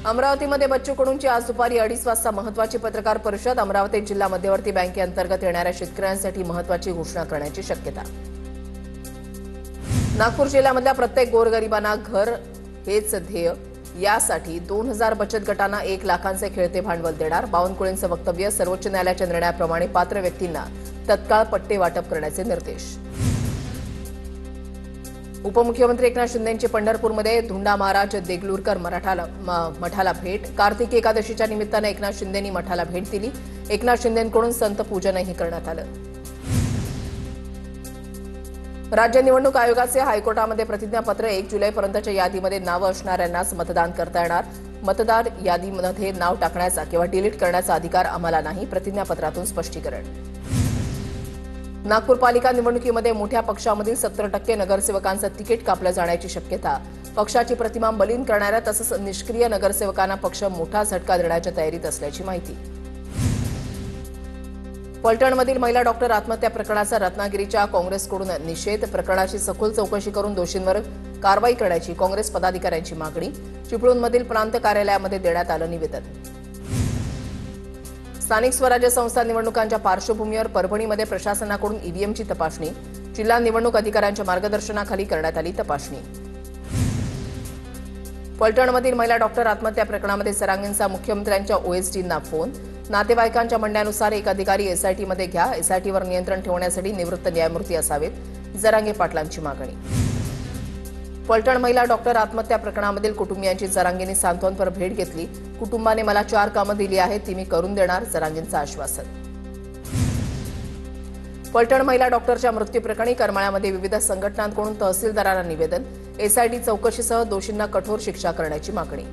अमरावतीमध्ये बच्चू कडूंची आज दुपारी 2:30 वाजता महत्त्वाची पत्रकार परिषद। अमरावती जिल्हा मध्यवर्ती बँकेअंतर्गत येणाऱ्या शेतकऱ्यांसाठी महत्त्वाची घोषणा करण्याची शक्यता। नागपूर जिल्ह्यामधल्या प्रत्येक गोरगरिबांना घर हेच ध्येय, यासाठी 2000 बचत गटांना 1 लाखांचे खेळते भांडवल देणार। बावनकुळेंचं वक्तव्य। सर्वोच्च न्यायालयाच्या निर्णयाप्रमाणे पात्र व्यक्तींना तत्काळ पट्टे वाटप करण्याचे निर्देश। उपमुख्यमंत्री एकनाथ शिंदेंची पंढरपूरमध्ये धुंडा महाराज देगलूरकर मठाला भेट। कार्तिकी एकादशीच्या निमित्ताने एकनाथ शिंदेंनी मठाला भेट दिली। एकनाथ शिंदेंकडून संत पूजनही करण्यात आलं। राज्य निवडणूक आयोगाचे हायकोर्टामध्ये प्रतिज्ञापत्र। 1 जुलैपर्यंतच्या यादीमध्ये नावं असणाऱ्यांनाच मतदान करता येणार। मतदार यादीमध्ये नाव टाकण्याचा किंवा डिलीट करण्याचा अधिकार आम्हाला नाही, प्रतिज्ञापत्रातून स्पष्टीकरण। नागपूर पालिका निवडणुकीमध्ये मोठ्या पक्षामधील 70% नगरसेवकांचं तिकीट कापलं जाण्याची शक्यता। पक्षाची प्रतिमा बलीन करणाऱ्या तसंच निष्क्रिय नगरसेवकांना पक्ष मोठा झटका देण्याच्या तयारीत असल्याची माहिती। फलटणमधील महिला डॉक्टर आत्महत्या प्रकरणाचा रत्नागिरीच्या काँग्रेसकडून निषेध। प्रकरणाची सखोल चौकशी करून दोषींवर कारवाई करण्याची काँग्रेस पदाधिकाऱ्यांची मागणी। चिपळूणमधील प्रांत कार्यालयामध्ये देण्यात आलं निवेदन। स्थानिक स्वराज्य संस्था निवडणुकांच्या पार्श्वभूमीवर परभणीमध्ये प्रशासनाकडून ईव्हीएमची तपासणी। जिल्हा निवडणूक अधिकाऱ्यांच्या मार्गदर्शनाखाली करण्यात आली तपासणी। फलटणमधील महिला डॉक्टर आत्महत्या प्रकरणामध्ये जरांगेंचा मुख्यमंत्र्यांच्या ओएसडींना फोन। नातेवाईकांच्या म्हणण्यानुसार एक अधिकारी एसआयटीमध्ये घ्या, एसआयटीवर नियंत्रण ठेवण्यासाठी निवृत्त न्यायमूर्ती असावेत, जरांगे पाटलांची मागणी। फलटण महिला डॉक्टर आत्महत्या प्रकरणामधील कुटुंबियांची जरांगेंनी सांत्वनपर भेट घेतली। कुटुंबाने मला 4 कामं दिली आहेत, ती मी करून देणार, जरांगेंचं आश्वासन। फलटण महिला डॉक्टरच्या मृत्यूप्रकरणी करमाळ्यामध्ये विविध संघटनांकडून तहसीलदारांना निवेदन। एसआयटी चौकशीसह दोषींना कठोर शिक्षा करण्याची मागणी।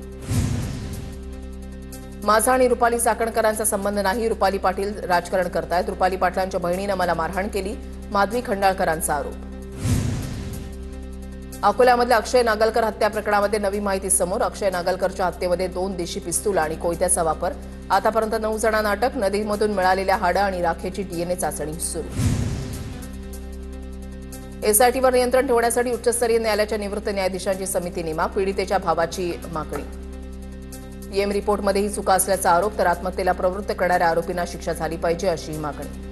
माझा आणि रुपाली चाकणकरांचा संबंध नाही, रुपाली पाटील राजकारण करतायत। रुपाली पाटलांच्या बहिणीनं मला मारहाण केली, माधवी खंडाळकरांचा आरोप। अकोल्यामधल्या अक्षय नागलकर हत्या प्रकरणामध्ये नवी माहिती समोर। अक्षय नागलकरच्या हत्येमध्ये 2 देशी पिस्तूल आणि कोयत्याचा वापर। आतापर्यंत 9 जणांना अटक। नदीमधून मिळालेल्या हाडं आणि राखेची डीएनए चाचणी सुरू। एसआयटीवर नियंत्रण ठेवण्यासाठी उच्चस्तरीय न्यायालयाच्या निवृत्त न्यायाधीशांची समिती नेमा। पीडितेच्या भावाची मागणी। पीएम रिपोर्टमध्येही चुका असल्याचा आरोप, तर आत्महत्येला प्रवृत्त करणाऱ्या आरोपींना शिक्षा झाली पाहिजे अशीही मागणी।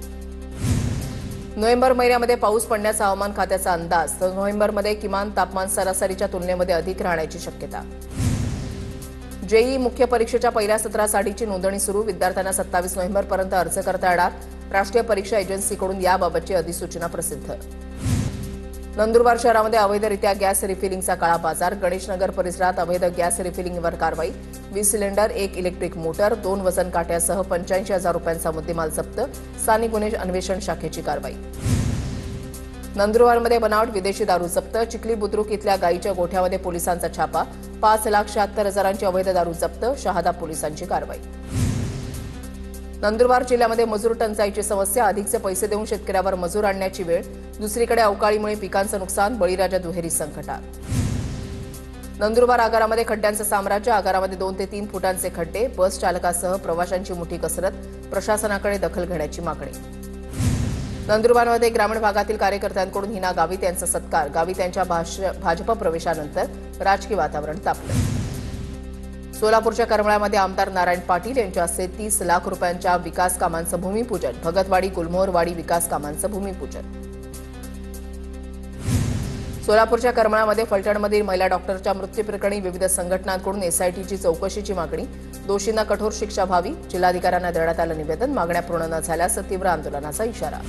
नोव्हेंबर महिन्यामध्ये पाऊस पडण्याचा हवामान खात्याचा अंदाज, तर नोव्हेंबरमध्ये किमान तापमान सरासरीच्या तुलनेमध्ये अधिक राहण्याची शक्यता। जेईई मुख्य परीक्षेच्या पहिल्या सत्रासाठीची नोंदणी सुरू। विद्यार्थ्यांना 27 नोव्हेंबरपर्यंत अर्ज करता येणार। राष्ट्रीय परीक्षा एजन्सीकडून याबाबतची अधिसूचना प्रसिद्ध। नंदुरबार शहरामध्ये अवैधरित्या गॅस रिफिलिंगचा काळा बाजार। गणेशनगर परिसरात अवैध गॅस रिफिलिंगवर कारवाई। 20 सिलेंडर, 1 इलेक्ट्रिक मोटर, 2 वजन काट्यासह 85,000 रुपयांचा मुद्देमाल जप्त। स्थानिक गुन्हे अन्वेषण शाखेची कारवाई। नंदुरबारमध्ये बनावट विदेशी दारू जप्त। चिखली बुद्रुक इथल्या गाईच्या गोठ्यामध्ये पोलिसांचा छापा। 5,76,000ची अवैध दारू जप्त। शहादा पोलिसांची कारवाई। नंदुरबार जिल्ह्यामध्ये मजूर टंचाईची समस्या। अधिकचे पैसे देऊन शेतकऱ्यावर मजूर आणण्याची वेळ। दुसरीकडे अवकाळीमुळे पिकांचं नुकसान। बळीराजा दुहेरी संकटात। नंदुरबार आगारामध्ये खड्ड्यांचं साम्राज्य। आगारामध्ये 2 ते 3 फुटांचे खड्डे। बस चालकासह प्रवाशांची मोठी कसरत। प्रशासनाकडे दखल घेण्याची मागणी। नंदुरबारमध्ये ग्रामीण भागातील कार्यकर्त्यांकडून हिना गावित यांचा सत्कार। गावित यांच्या भाजप प्रवेशानंतर राजकीय वातावरण तापलं। सोलापूरच्या करमाळ्यामध्ये आमदार नारायण पाटील यांच्या हस्ते 30 लाख रुपयांच्या विकास कामांचं भूमिपूजन। भगतवाडी गुलमोहरवाडी विकास कामांचं भूमिपूजन। सोलापूरच्या करमाळ्यामध्ये फलटणमधील महिला डॉक्टरच्या मृत्यूप्रकरणी विविध संघटनांकडून एसआयटीची चौकशीची मागणी। दोषींना कठोर शिक्षा व्हावी। जिल्हाधिकाऱ्यांना देण्यात आलं निवेदन। मागण्या पूर्ण न झाल्यास तीव्र आंदोलनाचा इशारा।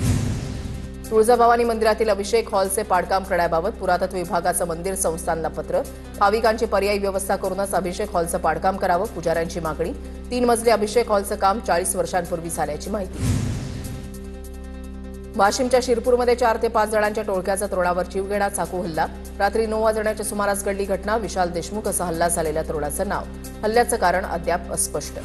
तुळजाभवानी मंदिरातील अभिषेक हॉलचे पाडकाम करण्याबाबत पुरातत्व विभागाचं मंदिर संस्थानला पत्र। भाविकांची पर्यायी व्यवस्था करूनच अभिषेक हॉलचं पाडकाम करावं, पुजाऱ्यांची मागणी। 3 मजली अभिषेक हॉलचं काम 40 वर्षांपूर्वी झाल्याची माहिती। वाशिमच्या शिरपूरमध्ये 4 ते 5 जणांच्या टोळक्याचा तरुणावर जीवघेणा चाकू हल्ला। रात्री 9 वाजण्याच्या सुमारास घडली घटना। विशाल देशमुख असं हल्ला झालेल्या तरुणाचं नाव। हल्ल्याचं कारण अद्याप अस्पष्ट।